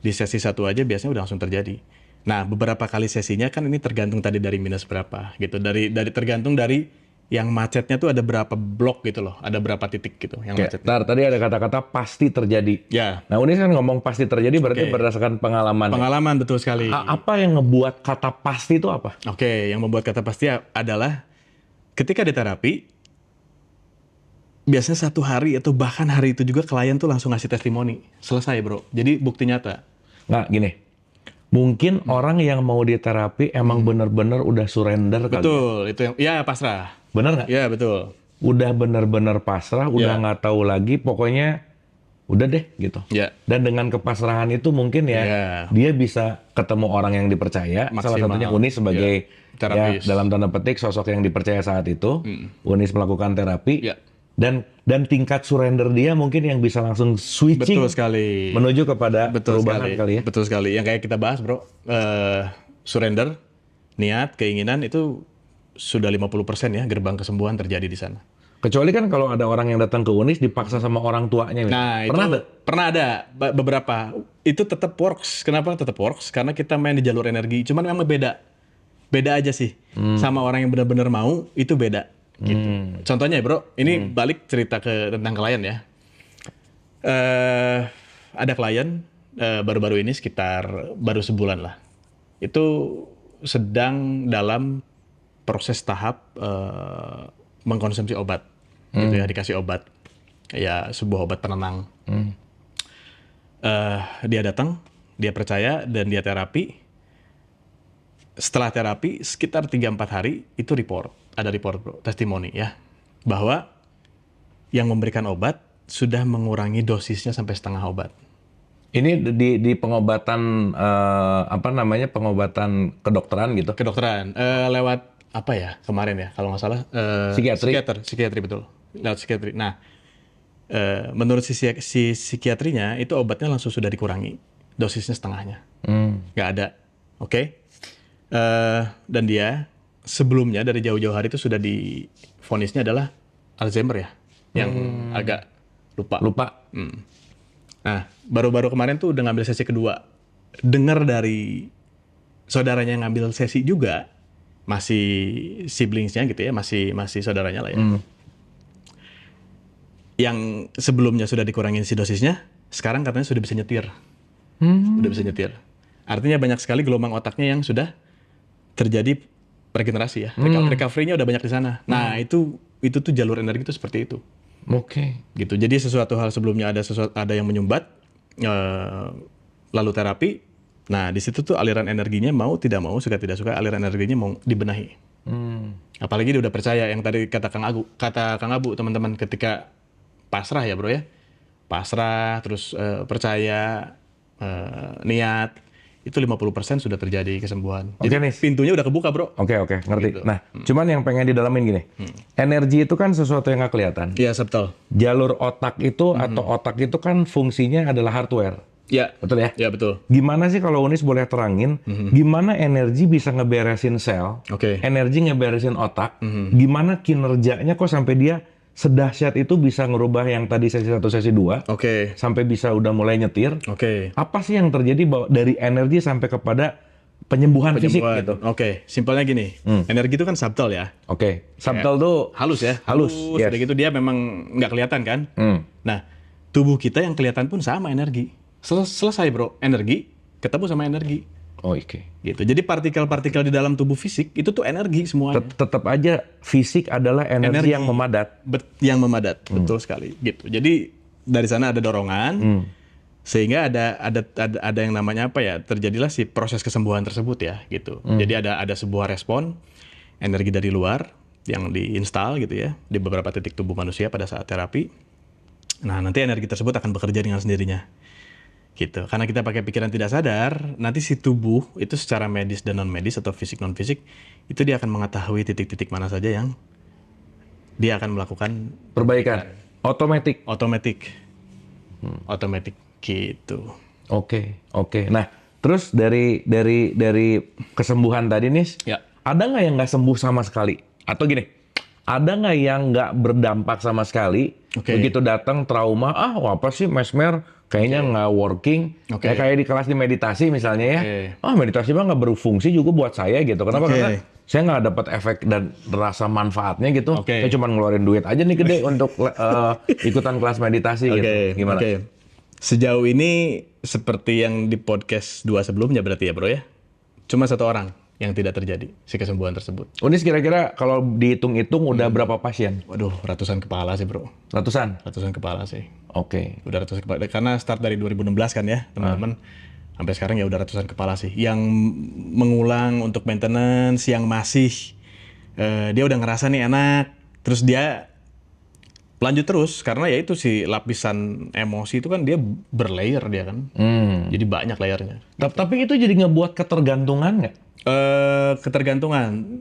Di sesi satu aja biasanya udah langsung terjadi. Nah, beberapa kali sesinya kan ini tergantung tadi dari minus berapa gitu. Dari tergantung dari yang macetnya tuh ada berapa blok gitu loh, ada berapa titik gitu yang Oke, macetnya. ntar tadi ada kata-kata pasti terjadi. Ya, Nah, Unis kan ngomong pasti terjadi berarti Oke. berdasarkan pengalaman. pengalaman betul sekali. Apa yang ngebuat kata pasti itu apa? Oke, yang membuat kata pasti adalah ketika di terapi, biasanya 1 hari atau bahkan hari itu juga klien tuh langsung ngasih testimoni. Selesai bro, jadi bukti nyata. Nggak, gini. Mungkin orang yang mau diterapi emang bener-bener udah surrender kali. Betul, itu yang, ya pasrah. Bener nggak? Ya betul. Udah bener-bener pasrah, udah Ya. nggak tahu lagi, pokoknya udah deh gitu. Ya, Dan dengan kepasrahan itu mungkin ya, Ya. dia bisa ketemu orang yang dipercaya. Salah Maksimal. satunya Unis sebagai Ya, terapis. dalam tanda petik sosok yang dipercaya saat itu. Unis melakukan terapi. Ya. Dan tingkat surrender dia mungkin yang bisa langsung switching betul sekali. menuju kepada Betul perubahan sekali. kali ya. Betul sekali. Yang kayak kita bahas bro, surrender, niat, keinginan itu sudah 50% ya gerbang kesembuhan terjadi di sana. Kecuali kan kalau ada orang yang datang ke Unis dipaksa sama orang tuanya. Nah, Pernah itu tuh? pernah ada beberapa. Itu tetap works. Kenapa tetap works? Karena kita main di jalur energi. Cuman memang beda. Beda aja sih. Sama orang yang benar-benar mau itu beda. Gitu. Contohnya ya, Bro. Ini balik cerita tentang klien ya. Ada klien baru-baru ini sekitar baru sebulan lah. Itu sedang dalam proses tahap mengkonsumsi obat, gitu ya, dikasih obat, ya sebuah obat penenang. Dia datang, dia percaya dan dia terapi. setelah terapi sekitar 3-4 hari itu ada report bro, testimoni ya, bahwa yang memberikan obat sudah mengurangi dosisnya sampai setengah obat. Ini di pengobatan pengobatan kedokteran gitu. Kedokteran lewat apa ya kemarin ya kalau nggak salah psikiatri betul, lewat psikiatri. Nah menurut si psikiatrinya itu obatnya langsung sudah dikurangi dosisnya setengahnya, nggak ada. Oke. Dan dia sebelumnya dari jauh-jauh hari itu sudah divonisnya adalah Alzheimer ya, yang agak lupa. Nah, baru-baru kemarin tuh udah ngambil sesi kedua. Dengar dari saudaranya yang ngambil sesi juga, masih siblingsnya gitu ya, masih saudaranya lah ya. Yang sebelumnya sudah dikurangin si dosisnya, sekarang katanya sudah bisa nyetir. Udah bisa nyetir. Artinya banyak sekali gelombang otaknya yang sudah terjadi regenerasi ya. Recovery-nya udah banyak di sana. Nah, itu tuh jalur energi itu seperti itu. Oke. Gitu. Jadi sesuatu hal sebelumnya ada yang menyumbat, lalu terapi. Nah, di situ tuh aliran energinya mau tidak mau, suka tidak suka, aliran energinya mau dibenahi. Apalagi dia udah percaya yang tadi kata Kang Abu, teman-teman, ketika pasrah ya bro ya. Pasrah, terus percaya, niat, itu 50% sudah terjadi kesembuhan. Oke, Jadi nih. pintunya udah kebuka bro. Oke, ngerti. Gitu. Nah, cuman yang pengen didalamin gini. Energi itu kan sesuatu yang nggak kelihatan. Iya, betul. Jalur otak itu atau otak itu kan fungsinya adalah hardware. Iya. Betul ya? Iya, betul. Gimana sih kalau Unis boleh terangin, gimana energi bisa ngeberesin sel, Oke. energi ngeberesin otak, gimana kinerjanya kok sampai dia sedahsyat itu bisa ngerubah yang tadi sesi 1, sesi 2, Oke. sampai bisa udah mulai nyetir. Oke. Apa sih yang terjadi dari energi sampai kepada penyembuhan fisik gitu? Oke, simpelnya gini. Energi itu kan subtle ya. Oke, subtle tuh Halus ya. Halus, yes. Udah gitu dia memang nggak kelihatan kan. Nah, tubuh kita yang kelihatan pun sama energi. Selesai bro, energi ketemu sama energi. Oh, oke. Gitu. Jadi partikel-partikel di dalam tubuh fisik itu tuh energi semuanya. Tetap aja fisik adalah energi yang memadat. Yang memadat, betul sekali. Gitu. Jadi dari sana ada dorongan, sehingga ada yang namanya apa ya? Terjadilah si proses kesembuhan tersebut ya, gitu. Jadi ada sebuah respon energi dari luar yang diinstal gitu ya di beberapa titik tubuh manusia pada saat terapi. Nah, nanti energi tersebut akan bekerja dengan sendirinya. Gitu. Karena kita pakai pikiran tidak sadar, nanti si tubuh itu secara medis dan non medis atau fisik non fisik itu dia akan mengetahui titik-titik mana saja yang dia akan melakukan Perbaikan. otomatik gitu. Oke. Nah, terus dari kesembuhan tadi nih, Ya. ada nggak yang nggak sembuh sama sekali? Atau gini, ada nggak yang nggak berdampak sama sekali? Oke. Begitu datang trauma, apa sih mesmer? Kayaknya nggak working. Oke. Ya, kayak di kelas di meditasi misalnya ya. Meditasi mah nggak berfungsi juga buat saya gitu. Kenapa? Oke. Karena saya nggak dapat efek dan rasa manfaatnya gitu. Oke. Saya cuma ngeluarin duit aja nih gede untuk ikutan kelas meditasi gitu. Gimana? Oke. Sejauh ini seperti yang di podcast 2 sebelumnya berarti ya bro ya. Cuma 1 orang yang tidak terjadi si kesembuhan tersebut. Unis kira-kira kalau dihitung-hitung udah berapa pasien? Waduh, ratusan kepala sih bro. Ratusan? Ratusan kepala sih. Oke. Udah ratusan kepala. Karena start dari 2016 kan ya teman-teman. Sampai sekarang ya udah ratusan kepala sih. Yang mengulang untuk maintenance, yang masih dia udah ngerasa nih enak. Terus dia lanjut terus. Karena ya itu si lapisan emosi itu kan dia berlayer dia kan. Jadi banyak layernya. Tapi itu jadi ngebuat ketergantungan nggak?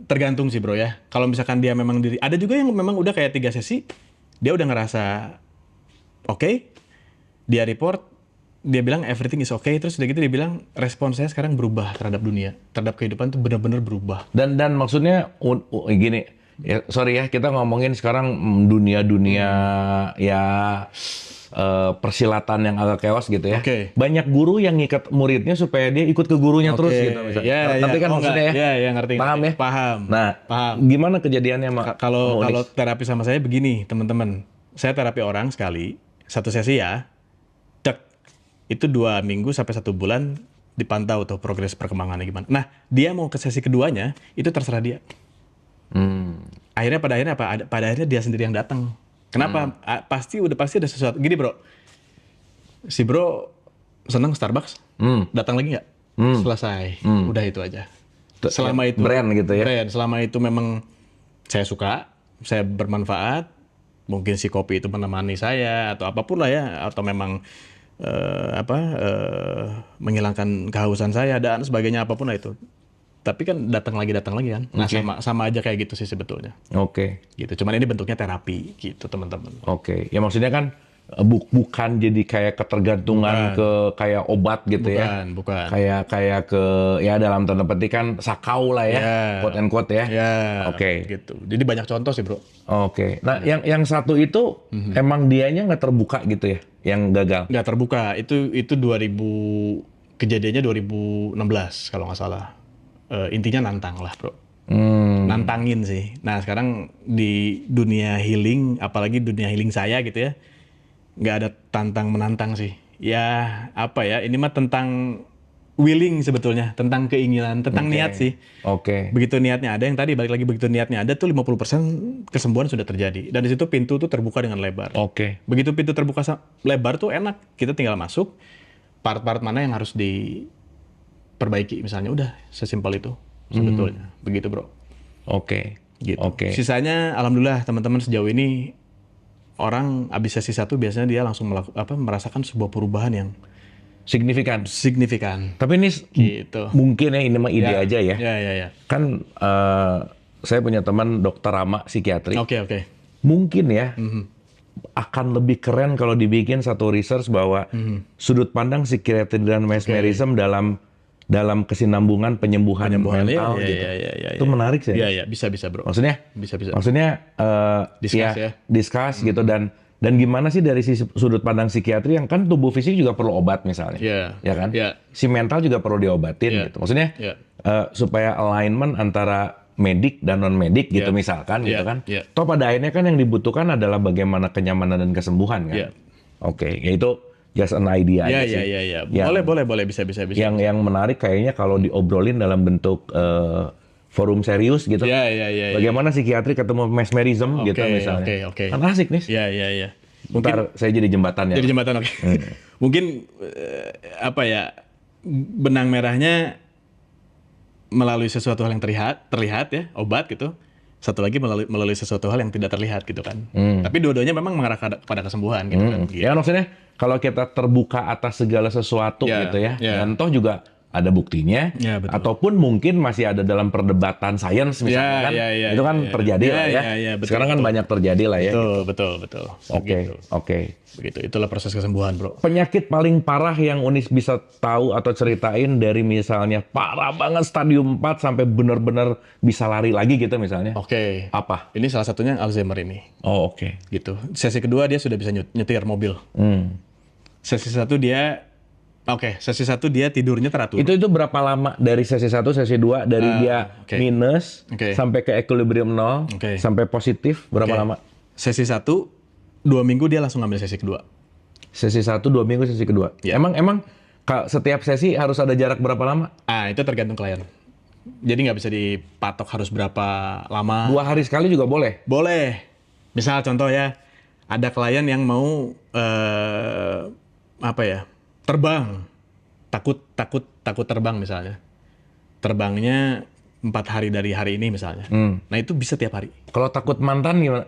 Tergantung sih bro ya. Kalau misalkan dia memang ada juga yang memang udah kayak 3 sesi, dia udah ngerasa oke, dia report, dia bilang everything is okay, terus udah gitu dia bilang respon saya sekarang berubah terhadap dunia, terhadap kehidupan tuh benar-benar berubah. Dan maksudnya gini, ya, sorry ya kita ngomongin sekarang dunia ya persilatan yang agak chaos gitu ya. Oke. Banyak guru yang ngikat muridnya supaya dia ikut ke gurunya terus gitu misalnya. Ya, Ngerti kan maksudnya ya? Ya, ngerti. Paham ya? Paham. Nah, gimana kejadiannya Mak? Kalau terapi sama saya begini, teman-teman. Saya terapi orang sekali, 1 sesi ya. Itu 2 minggu sampai 1 bulan dipantau tuh progres perkembangannya gimana. Nah, dia mau ke sesi keduanya, itu terserah dia. Pada akhirnya dia sendiri yang datang. Kenapa? Pasti ada sesuatu. Gini bro, si bro seneng Starbucks, datang lagi nggak? Selesai, udah itu aja. selama itu brand gitu ya. brand, selama itu memang saya suka, saya bermanfaat, mungkin si kopi itu menemani saya atau apapun lah ya, atau memang menghilangkan kehausan saya dan sebagainya, apapun lah itu. Tapi kan datang lagi kan. Nah, sama aja kayak gitu sih sebetulnya. Oke. Gitu. Cuman ini bentuknya terapi gitu, teman-teman. Oke. Ya maksudnya kan bukan jadi kayak ketergantungan ke kayak obat gitu ya. Bukan. Kayak ke ya dalam tanda petik kan sakau lah ya, quote and quote ya. Ya. Oke. Gitu. Jadi banyak contoh sih, Bro. Oke. Nah, yang satu itu emang dianya nggak terbuka gitu ya, yang gagal. Nggak terbuka. Itu 2000, kejadiannya 2016 kalau nggak salah. Intinya nantang lah, Bro. Nantangin sih. Nah, sekarang di dunia healing, apalagi dunia healing saya gitu ya, nggak ada tantang menantang sih. Ya, apa ya, ini mah tentang willing sebetulnya, tentang keinginan, tentang niat sih. Oke. Begitu niatnya ada, yang tadi balik lagi, begitu niatnya ada tuh 50% kesembuhan sudah terjadi. Dan di situ pintu tuh terbuka dengan lebar. Oke. Begitu pintu terbuka lebar tuh enak, kita tinggal masuk, part-part mana yang harus diperbaiki misalnya, udah sesimpel itu sebetulnya. Begitu, Bro. Oke. Gitu. Oke. Sisanya alhamdulillah teman-teman sejauh ini orang habis sesi 1 biasanya dia langsung merasakan sebuah perubahan yang Signifikan. signifikan. Tapi ini Gitu. mungkin ya ini mah ide aja ya. Ya. Kan saya punya teman dokter Rama psikiatri. Oke. Mungkin ya akan lebih keren kalau dibikin satu research bahwa sudut pandang psikiatri dan mesmerism dalam kesinambungan penyembuhan mental gitu. Iya. Itu menarik sih. Iya, bisa, Bro. Maksudnya Discuss ya. discuss gitu dan gimana sih dari sisi sudut pandang psikiatri yang kan tubuh fisik juga perlu obat misalnya. Iya. Ya kan? Iya. Si mental juga perlu diobatin gitu. Maksudnya supaya alignment antara medik dan non medik gitu misalkan gitu kan. Toh pada akhirnya kan yang dibutuhkan adalah bagaimana kenyamanan dan kesembuhan kan. Oke, yaitu just an idea aja sih. Iya. Yang- Boleh, bisa. Yang menarik kayaknya kalau diobrolin dalam bentuk forum serius gitu. Iya. Bagaimana psikiatri ketemu mesmerism gitu misalnya. Oke. Kan asik nih. Iya. Ntar saya jadi jembatan ya. Jadi jembatan, oke. Mungkin benang merahnya melalui sesuatu hal yang terlihat ya, obat gitu. Satu lagi melalui sesuatu hal yang tidak terlihat gitu kan. Tapi dua-duanya memang mengarah kepada kesembuhan gitu kan. Gitu. Ya maksudnya kalau kita terbuka atas segala sesuatu gitu ya. Dan toh juga ada buktinya, betul. ataupun mungkin masih ada dalam perdebatan sains misalnya kan, itu kan terjadi lah ya. Betul, sekarang kan banyak terjadi lah ya. Betul. Oke. Begitu, itulah proses kesembuhan, Bro. Penyakit paling parah yang Unis bisa tahu atau ceritain dari misalnya parah banget stadium 4 sampai benar-benar bisa lari lagi gitu misalnya. Oke. Apa? Ini salah satunya Alzheimer ini. Oh oke. Gitu. Sesi kedua dia sudah bisa nyetir mobil. Sesi satu dia tidurnya teratur. Itu berapa lama dari sesi 1, sesi 2 dari dia minus sampai ke equilibrium 0 sampai positif berapa lama? Sesi 1 2 minggu dia langsung ngambil sesi kedua. Sesi 1 2 minggu sesi kedua. Ya. Emang setiap sesi harus ada jarak berapa lama? Itu tergantung klien. Jadi nggak bisa dipatok harus berapa lama. 2 hari sekali juga boleh? Boleh. Misal contoh ya, ada klien yang mau terbang, takut terbang misalnya. Terbangnya 4 hari dari hari ini misalnya. Nah itu bisa tiap hari. Kalau takut mantan gimana?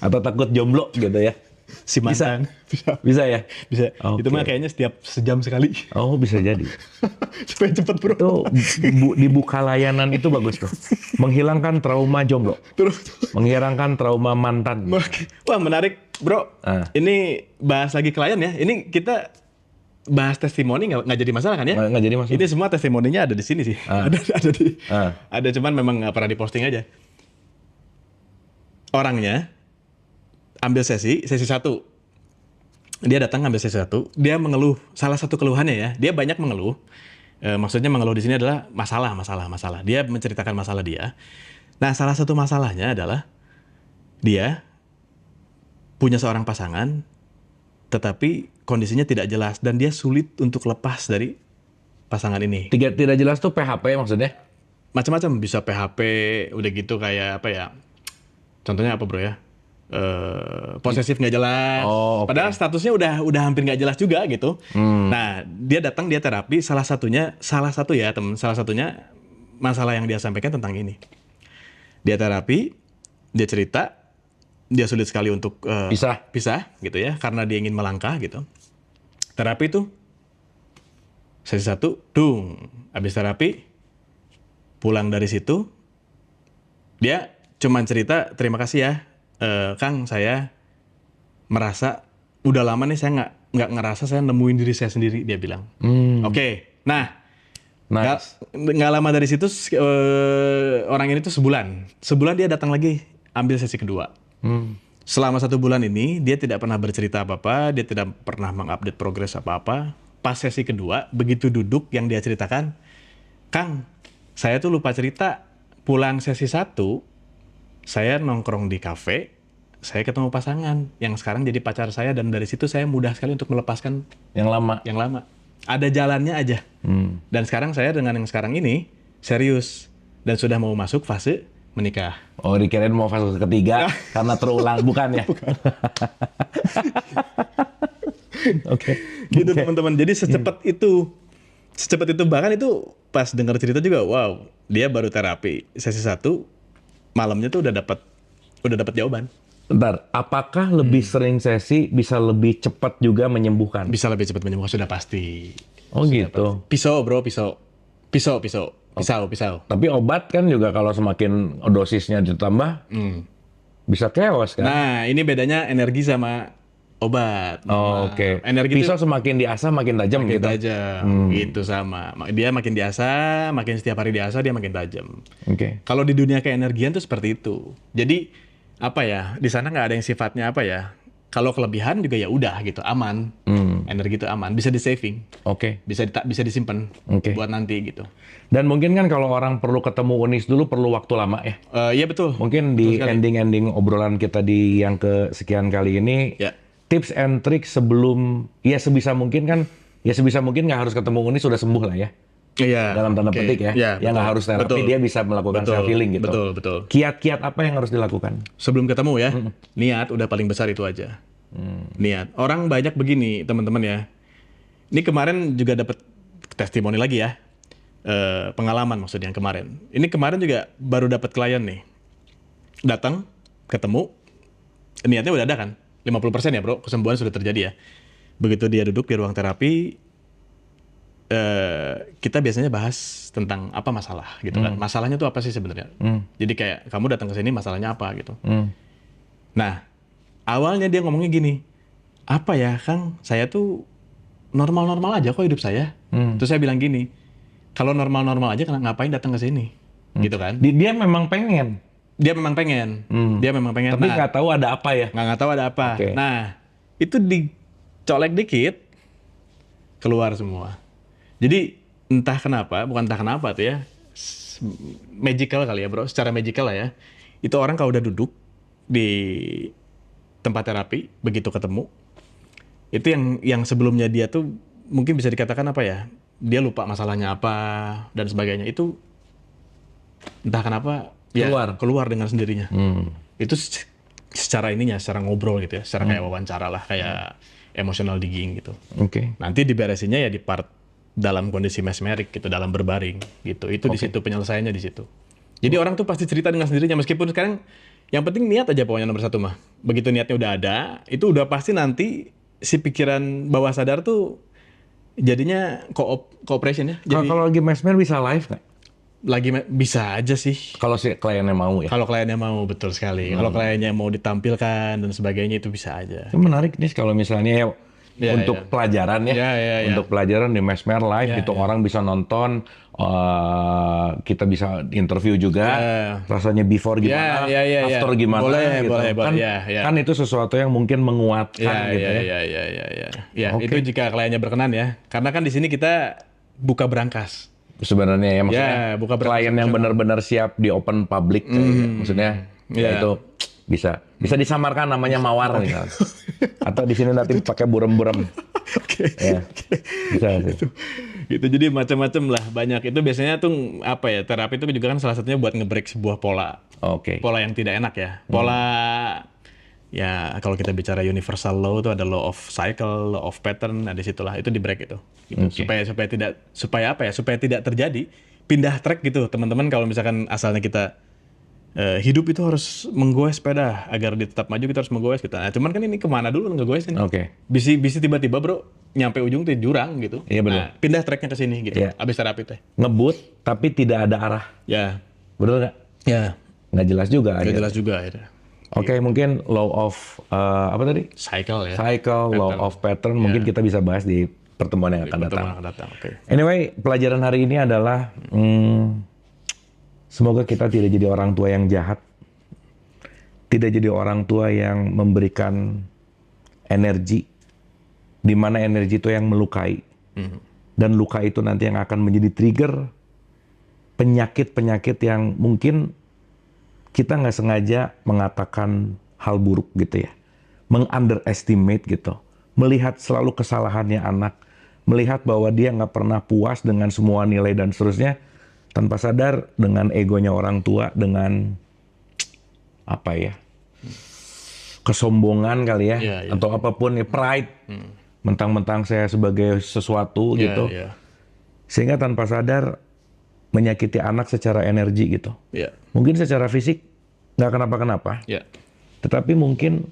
Atau takut jomblo gitu ya? Si mantan. Bisa ya? Bisa. Okay. Itu mah kayaknya setiap sejam sekali. Oh bisa jadi. Supaya cepet, Bro. Itu dibuka layanan itu bagus tuh. Menghilangkan trauma jomblo. Terus. Menghilangkan trauma mantan. Wah menarik, Bro. Ini bahas lagi klien ya. Ini kita bahas testimoni nggak jadi masalah kan ya? Nggak jadi masalah. Ini semua testimoninya ada di sini sih. Ada cuman memang nggak pernah diposting aja. Orangnya ambil sesi 1. Dia datang ambil sesi 1, dia mengeluh. Salah satu keluhannya ya, dia banyak mengeluh. Maksudnya mengeluh di sini adalah masalah. Dia menceritakan masalah dia. Nah, salah satu masalahnya adalah dia punya seorang pasangan, tetapi kondisinya tidak jelas dan dia sulit untuk lepas dari pasangan ini. Tidak jelas tuh PHP maksudnya? Macam-macam, bisa PHP, udah gitu kayak apa ya? Contohnya apa, Bro ya? posesif nggak jelas. Oh, oke. Padahal statusnya udah hampir nggak jelas juga gitu. Nah, dia datang, dia terapi, salah satunya masalah yang dia sampaikan tentang ini. Dia terapi, dia cerita, dia sulit sekali untuk pisah gitu ya, karena dia ingin melangkah gitu. Terapi itu sesi 1, habis terapi, pulang dari situ, dia cuman cerita, terima kasih ya, Kang, saya merasa udah lama nih saya nggak ngerasa saya nemuin diri saya sendiri, dia bilang. Oke. Nah, Nice. nggak lama dari situ orang ini tuh sebulan dia datang lagi ambil sesi kedua. Selama 1 bulan ini dia tidak pernah bercerita apa-apa, dia tidak pernah mengupdate progres apa-apa. Pas sesi kedua, begitu duduk yang dia ceritakan, Kang, saya tuh lupa cerita, pulang sesi 1, saya nongkrong di kafe, saya ketemu pasangan yang sekarang jadi pacar saya, dan dari situ saya mudah sekali untuk melepaskan Yang lama. Ada jalannya aja. Dan sekarang saya dengan yang sekarang ini serius dan sudah mau masuk fase menikah. Oh, dikirain mau fase ketiga karena terulang, bukan ya? Oke. Gitu teman-teman. Jadi secepat itu bahkan itu pas dengar cerita juga, wow, dia baru terapi sesi 1, malamnya tuh udah dapat jawaban. Bentar, apakah lebih sering sesi bisa lebih cepat juga menyembuhkan? Bisa lebih cepat menyembuhkan, sudah pasti. Oh gitu. Pisau. Tapi obat kan juga kalau semakin dosisnya ditambah, bisa chaos kan? Nah, ini bedanya energi sama obat. Oh, oke. Energi Pisau itu semakin diasah makin tajam makin gitu. tajam, gitu sama. Dia makin diasah, makin setiap hari diasah dia makin tajam. Oke. Kalau di dunia keenergian tuh seperti itu. Jadi apa ya? Di sana nggak ada yang sifatnya apa ya? Kalau kelebihan juga ya udah gitu, aman. Energi itu aman, bisa di saving, Oke. bisa disimpan Oke. buat nanti gitu. Dan mungkin kan kalau orang perlu ketemu Unis dulu perlu waktu lama ya. Iya betul. Mungkin di sekali. ending-ending obrolan kita di yang kesekian kali ini, Ya. tips and trick sebelum, ya sebisa mungkin nggak harus ketemu Unis sudah sembuh lah ya. Iya. Dalam tanda Oke. petik ya. Iya, Yang nggak betul. harus terapi, Betul. dia bisa melakukan Betul. self healing gitu. Betul. Kiat-kiat apa yang harus dilakukan? Sebelum ketemu ya, niat udah paling besar itu aja. Niat. Orang banyak begini, teman-teman ya. Ini kemarin juga dapat testimoni lagi ya. Pengalaman maksudnya yang kemarin. Ini kemarin juga baru dapat klien nih. Datang, ketemu, niatnya udah ada kan? 50% ya bro, kesembuhan sudah terjadi ya. Begitu dia duduk di ruang terapi, kita biasanya bahas tentang apa masalah gitu kan. Masalahnya tuh apa sih sebenarnya? Jadi kayak kamu datang ke sini masalahnya apa gitu. Nah, awalnya dia ngomongnya gini, apa ya Kang, saya tuh normal-normal aja kok hidup saya. Terus saya bilang gini, kalau normal-normal aja ngapain datang ke sini? Gitu kan. Dia memang pengen. Dia memang pengen. Tapi nggak tahu ada apa ya. Nggak tahu ada apa. Oke. Nah, itu dicolek dikit, keluar semua. Jadi entah kenapa tuh ya, magical kali ya bro, secara magical lah ya. Itu orang kalau udah duduk di tempat terapi, begitu ketemu, itu yang sebelumnya dia tuh mungkin bisa dikatakan apa ya, dia lupa masalahnya apa dan sebagainya, itu entah kenapa ya keluar dengan sendirinya. Itu secara ngobrol gitu ya, secara kayak wawancara lah, kayak emotional digging gitu. Oke. Nanti diberesinnya ya di part dalam kondisi mesmerik gitu, dalam berbaring gitu. Itu di situ penyelesaiannya di situ. Jadi orang tuh pasti cerita dengan sendirinya, meskipun sekarang yang penting niat aja pokoknya nomor 1 mah. Begitu niatnya udah ada, itu udah pasti nanti si pikiran bawah sadar tuh jadinya cooperation ya. Jadi Kalau lagi mesmer bisa live nggak? bisa aja sih. Kalau si kliennya mau ya. Kalau kliennya mau, betul sekali. Kalau kliennya mau ditampilkan dan sebagainya itu bisa aja. Itu menarik nih kalau misalnya untuk pelajaran ya. Untuk pelajaran di Mesmer Live itu orang bisa nonton, kita bisa interview juga, rasanya before gimana, after gimana boleh, gitu. Kan itu sesuatu yang mungkin menguatkan gitu ya. Itu jika kliennya berkenan ya. Karena kan di sini kita buka berangkas. Sebenarnya ya maksudnya buka klien yang benar-benar siap di open public, maksudnya itu bisa disamarkan namanya mawar misalnya. Atau di sini nanti pakai burem-burem. Bisa sih. Gitu, jadi macam-macam lah, banyak. Itu biasanya tuh apa ya, terapi itu juga kan salah satunya buat nge-break sebuah pola. Pola yang tidak enak ya. Pola Ya, kalau kita bicara universal law itu ada law of cycle, law of pattern, nah disitulah itu di break itu. Gitu. Supaya apa ya? Supaya tidak terjadi pindah track gitu, teman-teman. Kalau misalkan asalnya kita hidup itu harus menggoes sepeda agar dia tetap maju, kita harus menggoes kita. Nah, cuman kan ini kemana dulu ngegoes ini? Oke. Bisa tiba-tiba bro nyampe ujung tuh jurang gitu. Iya, benar. Nah, pindah tracknya ke sini gitu. Iya. Abis terapi teh. Ngebut tapi tidak ada arah. Ya, Betul nggak? ya. Nggak jelas juga. Gak akhirnya. jelas juga akhirnya. Oke, mungkin law of apa tadi? Cycle ya. Cycle, law of pattern. Mungkin kita bisa bahas di pertemuan yang akan datang. Pertemuan akan datang. Oke. Anyway, pelajaran hari ini adalah semoga kita tidak jadi orang tua yang jahat, tidak jadi orang tua yang memberikan energi, di mana energi itu yang melukai, dan luka itu nanti yang akan menjadi trigger penyakit-penyakit yang mungkin kita nggak sengaja mengatakan hal buruk gitu ya, meng-underestimate gitu, melihat selalu kesalahannya anak, melihat bahwa dia nggak pernah puas dengan semua nilai dan seterusnya, tanpa sadar dengan egonya orang tua, dengan apa ya, kesombongan kali ya, atau apapun ya, pride, mentang-mentang saya sebagai sesuatu gitu, sehingga tanpa sadar menyakiti anak secara energi gitu. Mungkin secara fisik nggak kenapa-kenapa, tetapi mungkin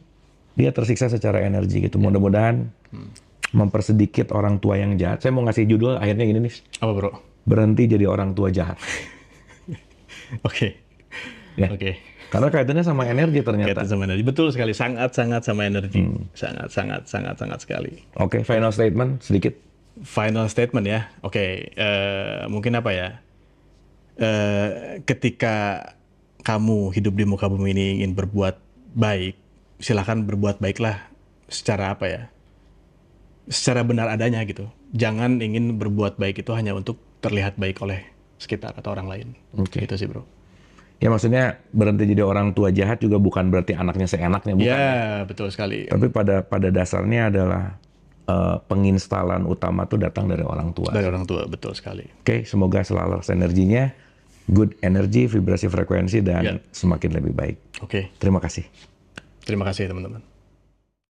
dia tersiksa secara energi gitu. Mudah-mudahan mempersedikit orang tua yang jahat. Saya mau ngasih judul akhirnya gini nih. Apa bro? Berhenti jadi orang tua jahat. Oke. Ya. Karena kaitannya sama energi ternyata. Kaitan sama energi, betul sekali. Sangat sama energi. Sangat sekali. Oke, final statement sedikit. Final statement ya. Oke, mungkin apa ya? Ketika kamu hidup di muka bumi ini ingin berbuat baik, silakan berbuat baiklah secara apa ya? Secara benar adanya gitu. Jangan ingin berbuat baik itu hanya untuk terlihat baik oleh sekitar atau orang lain. Gitu sih bro. Ya maksudnya berhenti jadi orang tua jahat juga bukan berarti anaknya seenaknya, bukan. Ya, betul sekali. Tapi pada dasarnya adalah penginstalan utama tuh datang dari orang tua. Dari orang tua, betul sekali. Oke, semoga selalu energinya, good energy, vibrasi frekuensi, dan semakin lebih baik. Oke. Terima kasih. Terima kasih teman-teman.